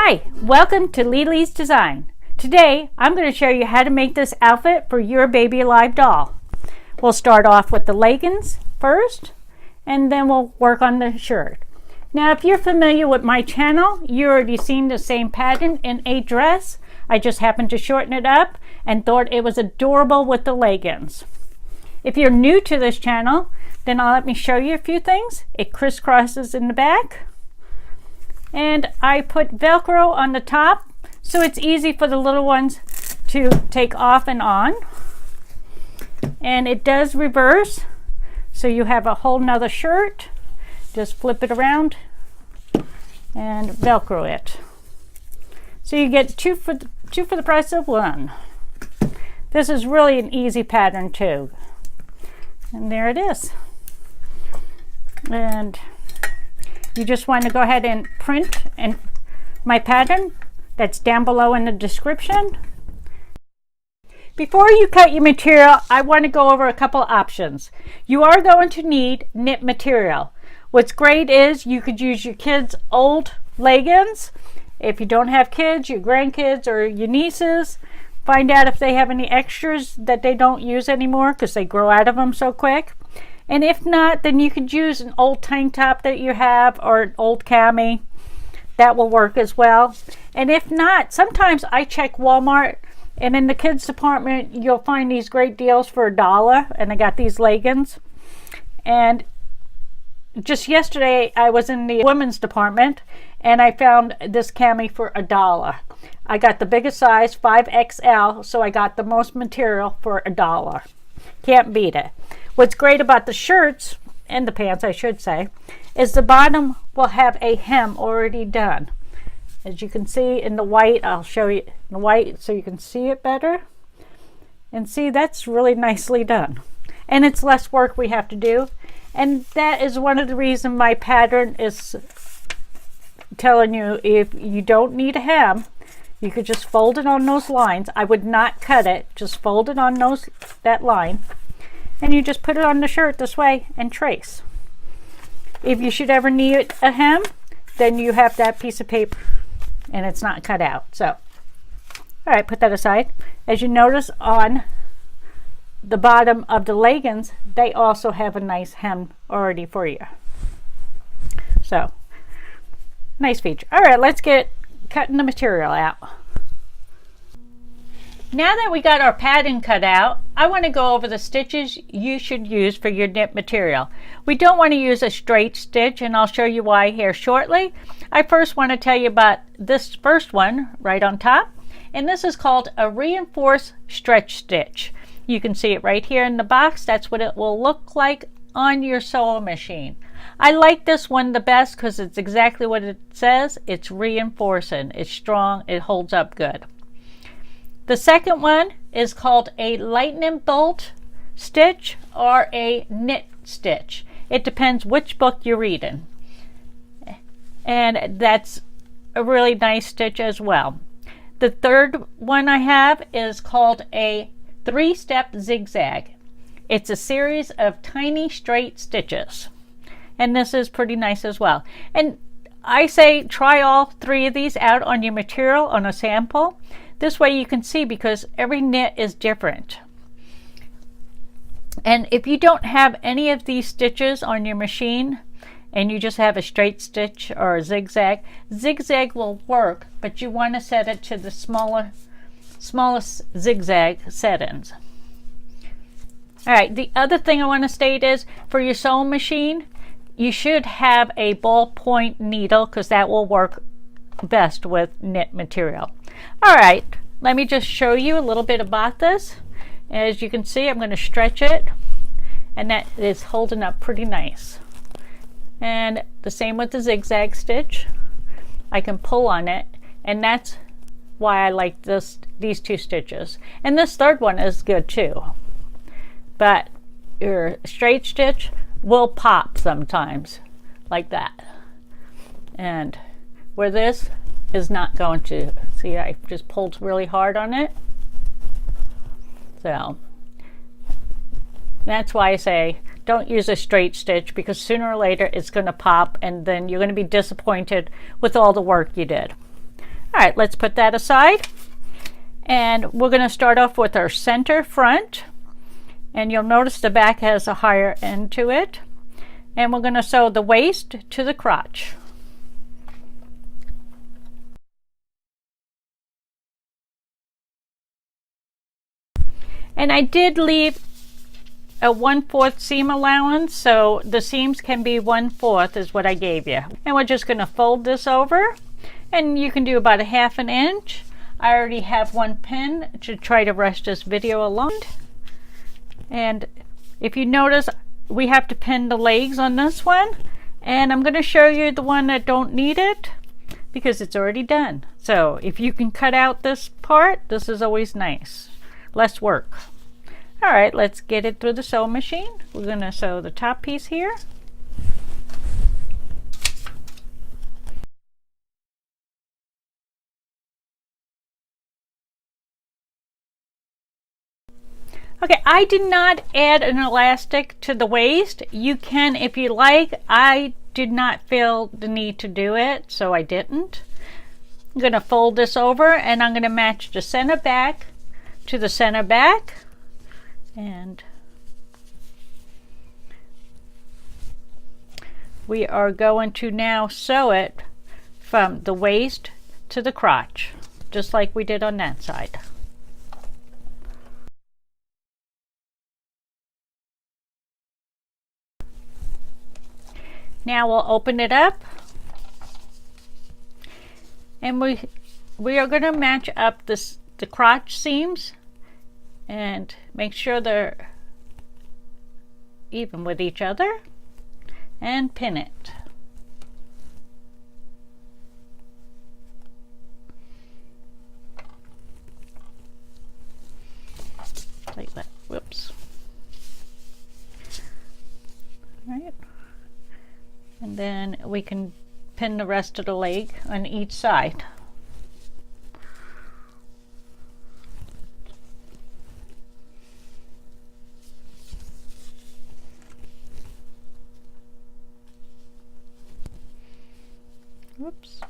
Hi, welcome to Lelesdesigns. Today, I'm going to show you how to make this outfit for your baby alive doll. We'll start off with the leggings first, and then we'll work on the shirt. Now, if you're familiar with my channel, you already seen the same pattern in a dress. I just happened to shorten it up and thought it was adorable with the leggings. If you're new to this channel, then let me show you a few things. It crisscrosses in the back. And I put Velcro on the top so it's easy for the little ones to take off and on. And it does reverse, so you have a whole nother shirt. Just flip it around and Velcro it. So you get two for the price of one. This is really an easy pattern too. And there it is. And you just want to go ahead and print and my pattern that's down below in the description. Before you cut your material, I want to go over a couple options. You are going to need knit material. What's great is you could use your kids' old leggings. If you don't have kids, your grandkids or your nieces, find out if they have any extras that they don't use anymore because they grow out of them so quick. And if not, then you could use an old tank top that you have or an old cami. That will work as well. And if not, sometimes I check Walmart, and in the kids department you'll find these great deals for $1. And I got these leggings. And just yesterday I was in the women's department and I found this cami for $1. I got the biggest size, 5XL, so I got the most material for $1. Can't beat it. What's great about the shirts, and the pants I should say, is the bottom will have a hem already done. As you can see in the white, I'll show you in the white so you can see it better. And see, that's really nicely done. And it's less work we have to do. And that is one of the reasons my pattern is telling you if you don't need a hem, you could just fold it on those lines. I would not cut it, just fold it on that line. And you just put it on the shirt this way and trace. If you should ever need a hem, then you have that piece of paper and it's not cut out. So, all right, put that aside. As you notice on the bottom of the leggings, they also have a nice hem already for you. So, nice feature. All right, let's get cutting the material out. Now that we got our pattern cut out, I want to go over the stitches you should use for your knit material. We don't want to use a straight stitch, and I'll show you why here shortly. I first want to tell you about this first one right on top, and this is called a reinforced stretch stitch. You can see it right here in the box. That's what it will look like on your sewing machine. I like this one the best because it's exactly what it says. It's reinforcing. It's strong. It holds up good. The second one is called a lightning bolt stitch or a knit stitch. It depends which book you're reading. And that's a really nice stitch as well. The third one I have is called a 3-step zigzag. It's a series of tiny straight stitches. And this is pretty nice as well. And I say try all 3 of these out on your material on a sample. This way you can see because every knit is different. And if you don't have any of these stitches on your machine and you just have a straight stitch or a zigzag, zigzag will work, but you want to set it to the smallest zigzag settings. All right, the other thing I want to state is for your sewing machine, you should have a ballpoint needle because that will work best with knit material. All right, let me just show you a little bit about this. As you can see, I'm going to stretch it, and that is holding up pretty nice. And the same with the zigzag stitch. I can pull on it, and that's why I like these 2 stitches. And this third one is good too. But your straight stitch will pop sometimes like that. And where this is not going to. See, I just pulled really hard on it. So that's why I say don't use a straight stitch, because sooner or later it's going to pop and then you're going to be disappointed with all the work you did. All right, let's put that aside. And we're going to start off with our center front. And you'll notice the back has a higher end to it. And we're going to sew the waist to the crotch. And I did leave a 1/4 seam allowance, so the seams can be 1/4 is what I gave you. And we're just going to fold this over, and you can do about a 1/2 inch. I already have one pin to try to rush this video along. And if you notice, we have to pin the legs on this one, and I'm going to show you the one that don't need it because it's already done. So if you can cut out this part, this is always nice. Less work. All right, let's get it through the sewing machine. We're going to sew the top piece here. Okay, I did not add an elastic to the waist. You can if you like. I did not feel the need to do it, so I didn't. I'm going to fold this over, and I'm going to match the center back to the center back. And we are going to now sew it from the waist to the crotch, just like we did on that side. Now we'll open it up, and we are going to match up the crotch seams and make sure they're even with each other, and pin it. Like that. Whoops. All right. And then we can pin the rest of the leg on each side. Whoops.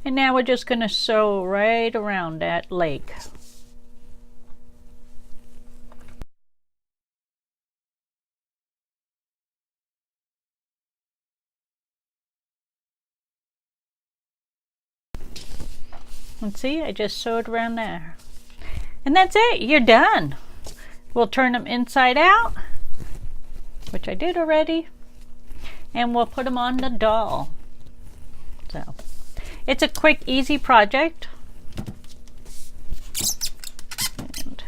And now we're just going to sew right around that leg. And see, I just sewed around there. And that's it, you're done. We'll turn them inside out, which I did already, and we'll put them on the doll. So it's a quick, easy project. And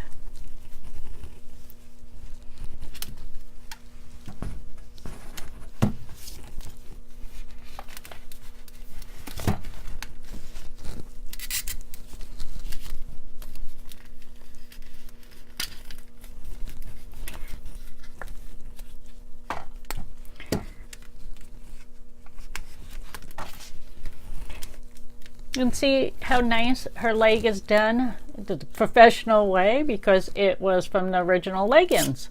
you can see how nice her leg is done the professional way because it was from the original Leggings.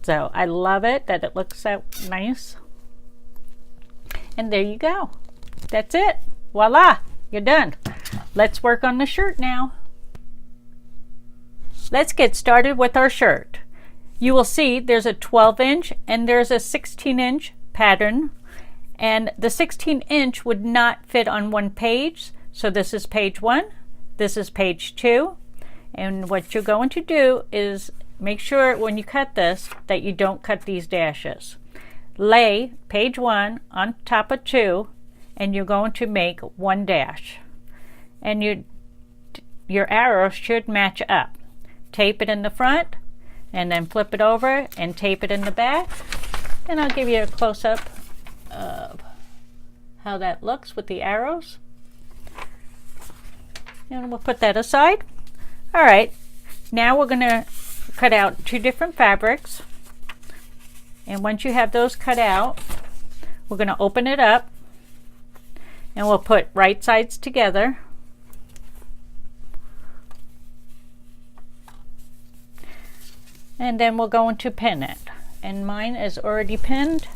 So I love it that it looks so nice. And there you go. That's it. Voila, you're done. Let's work on the shirt now. Let's get started with our shirt. You will see there's a 12-inch and there's a 16-inch pattern. And the 16-inch would not fit on one page. So this is page 1, this is page 2. And what you're going to do is make sure when you cut this that you don't cut these dashes. Lay page 1 on top of 2, and you're going to make 1 dash. And your arrow should match up. Tape it in the front, and then flip it over and tape it in the back. And I'll give you a close-up of how that looks with the arrows. And we'll put that aside. All right, now we're going to cut out 2 different fabrics. And once you have those cut out, we're going to open it up and we'll put right sides together. And then we're going to pin it. And mine is already pinned.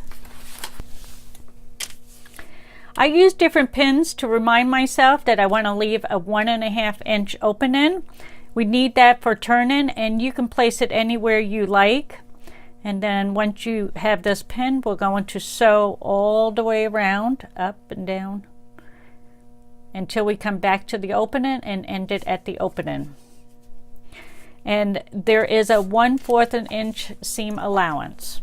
I use different pins to remind myself that I want to leave a 1.5 inch opening. We need that for turning, and you can place it anywhere you like. And then once you have this pin, we're going to sew all the way around, up and down, until we come back to the opening and end it at the opening. And there is a 1/4 inch seam allowance.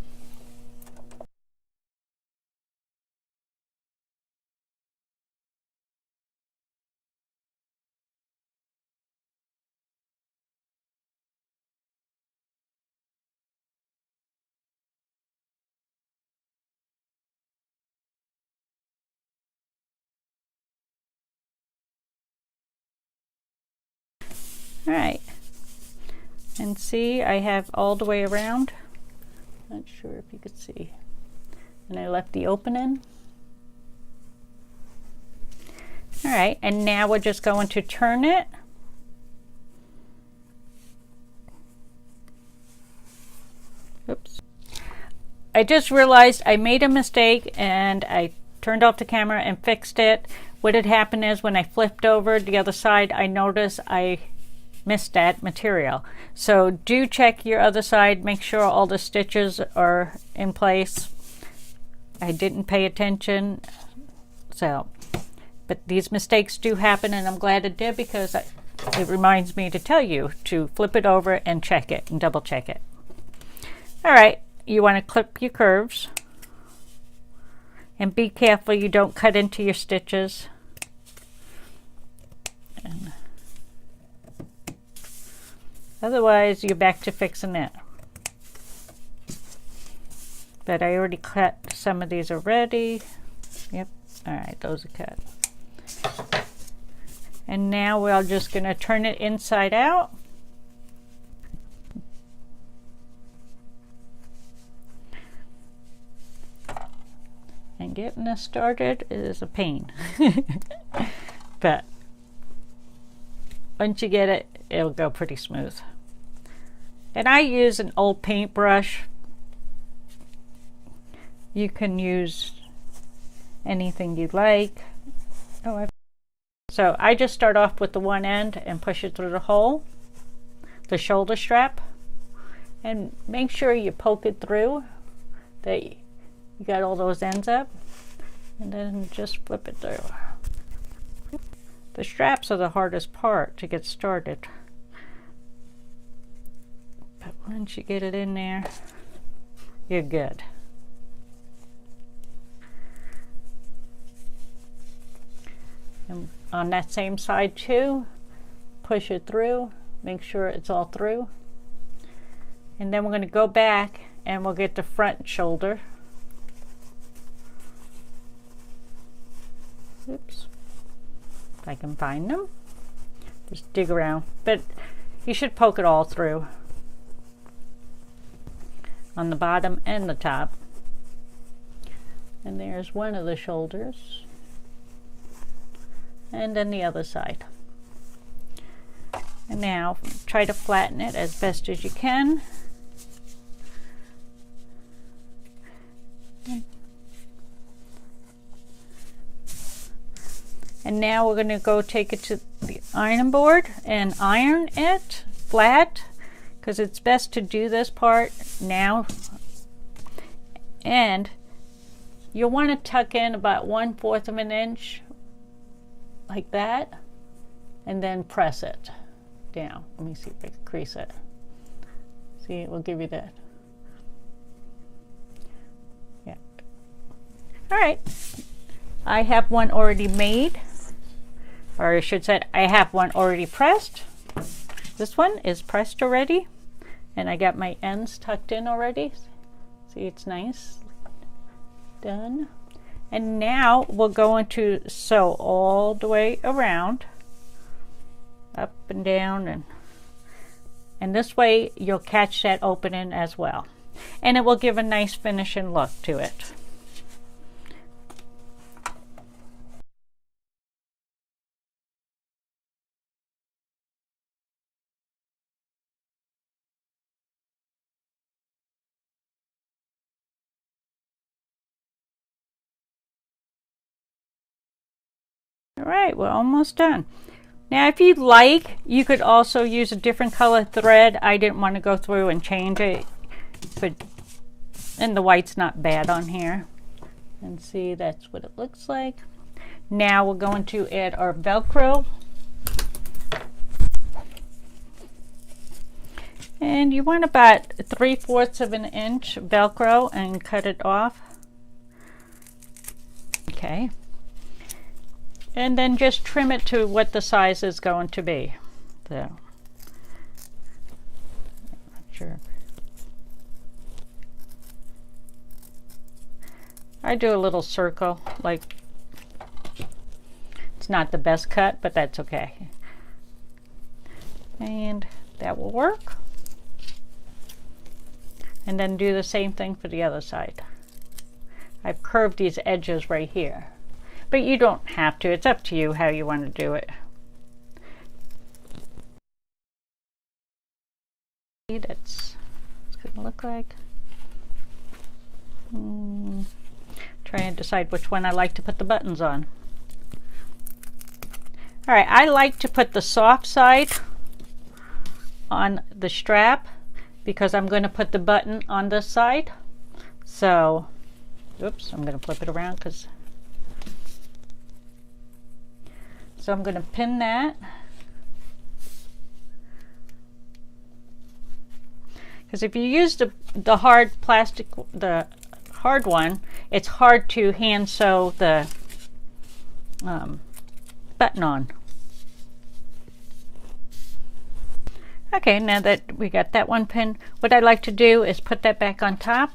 All right, and see, I have all the way around. Not sure if you could see. And I left the opening. All right, and now we're just going to turn it. Oops. I just realized I made a mistake and I turned off the camera and fixed it. What had happened is when I flipped over the other side, I noticed I missed that material. So do check your other side, make sure all the stitches are in place. I didn't pay attention, but these mistakes do happen, and I'm glad it did, because it reminds me to tell you to flip it over and check it and double check it. All right, you want to clip your curves and be careful you don't cut into your stitches. And otherwise, you're back to fixing it. But I already cut some of these already. Yep, all right, those are cut. And now we're just going to turn it inside out. And getting this started is a pain. But once you get it, it'll go pretty smooth. And I use an old paintbrush. You can use anything you like. So I just start off with the one end and push it through the hole, the shoulder strap, and make sure you poke it through, that you got all those ends up, and then just flip it through. The straps are the hardest part to get started, but once you get it in there, you're good. And on that same side too, push it through, make sure it's all through. And then we're going to go back and we'll get the front shoulder. Oops, if I can find them. Just dig around, but you should poke it all through on the bottom and the top. And there's one of the shoulders. And then the other side. And now try to flatten it as best as you can. And now we're going to go take it to the ironing board and iron it flat, because it's best to do this part now. And you'll want to tuck in about 1/4 inch like that, and then press it down. Let me see if I can crease it. See, it will give you that. Yeah. All right. I have one already made, or I should say I have one already pressed. This one is pressed already, and I got my ends tucked in already. See, it's nice. Done. And now we're going to sew all the way around, up and down, and this way you'll catch that opening as well. And it will give a nice finishing look to it. right, we're almost done. Now if you'd like, you could also use a different color thread. I didn't want to go through and change it, but and the white's not bad on here. And see, that's what it looks like. Now we're going to add our Velcro. And you want about 3/4 of an inch Velcro and cut it off. Okay. And then just trim it to what the size is going to be. So, I'm not sure. I do a little circle, like it's not the best cut, but that's okay. And that will work. And then do the same thing for the other side. I've curved these edges right here, but you don't have to. It's up to you how you want to do it. That's what it's going to look like. Try and decide which one I like to put the buttons on. All right, I like to put the soft side on the strap because I'm going to put the button on this side. So, oops, I'm going to flip it around because. So I'm going to pin that. Because if you use the hard plastic, the hard one, it's hard to hand sew the button on. Okay, now that we got that one pinned, what I like to do is put that back on top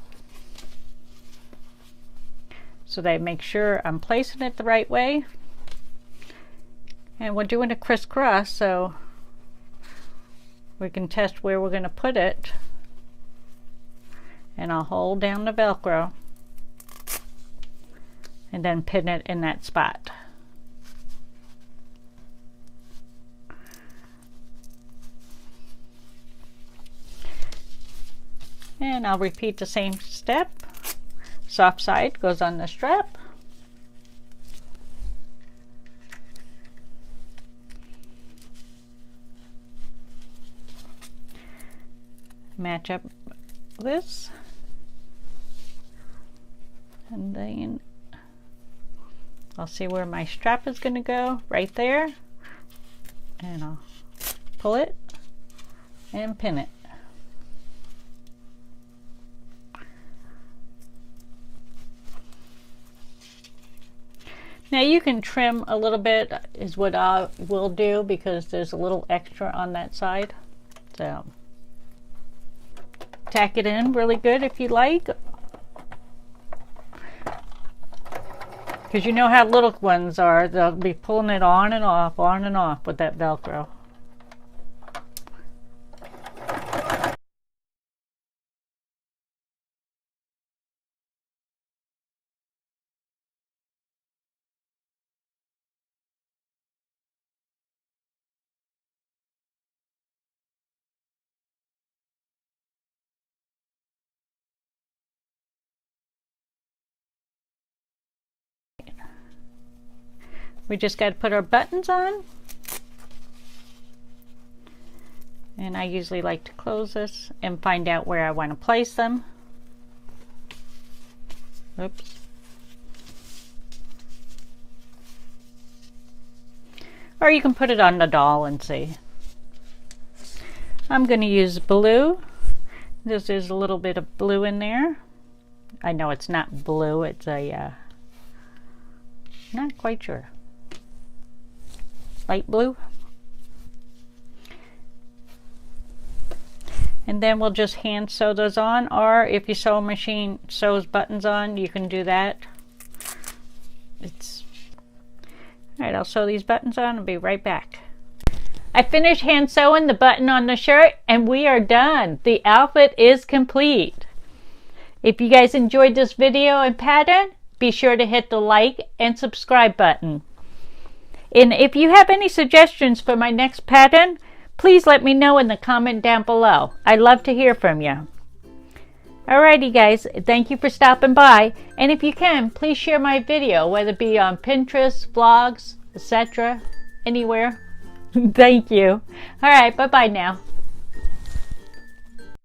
so that I make sure I'm placing it the right way. And we're doing a crisscross, so we can test where we're going to put it. And I'll hold down the Velcro and then pin it in that spot. And I'll repeat the same step. Soft side goes on the strap. Match up this. And then I'll see where my strap is going to go, right there. And I'll pull it and pin it. Now you can trim a little bit is what I will do because there's a little extra on that side. So tack it in really good if you like. Because you know how little ones are, they'll be pulling it on and off with that Velcro. We just got to put our buttons on. And I usually like to close this and find out where I want to place them. Oops. Or you can put it on the doll and see. I'm going to use blue. There's a little bit of blue in there. I know it's not blue, it's a, not quite sure. Light blue. And then we'll just hand sew those on, or if your sewing machine sews buttons on, you can do that. Alright, I'll sew these buttons on and be right back. I finished hand sewing the button on the shirt and we are done. The outfit is complete. If you guys enjoyed this video and pattern, be sure to hit the like and subscribe button. And if you have any suggestions for my next pattern, please let me know in the comment down below. I'd love to hear from you. Alrighty guys, thank you for stopping by. And if you can, please share my video, whether it be on Pinterest, vlogs, etc. Anywhere. Thank you. All right, bye-bye now.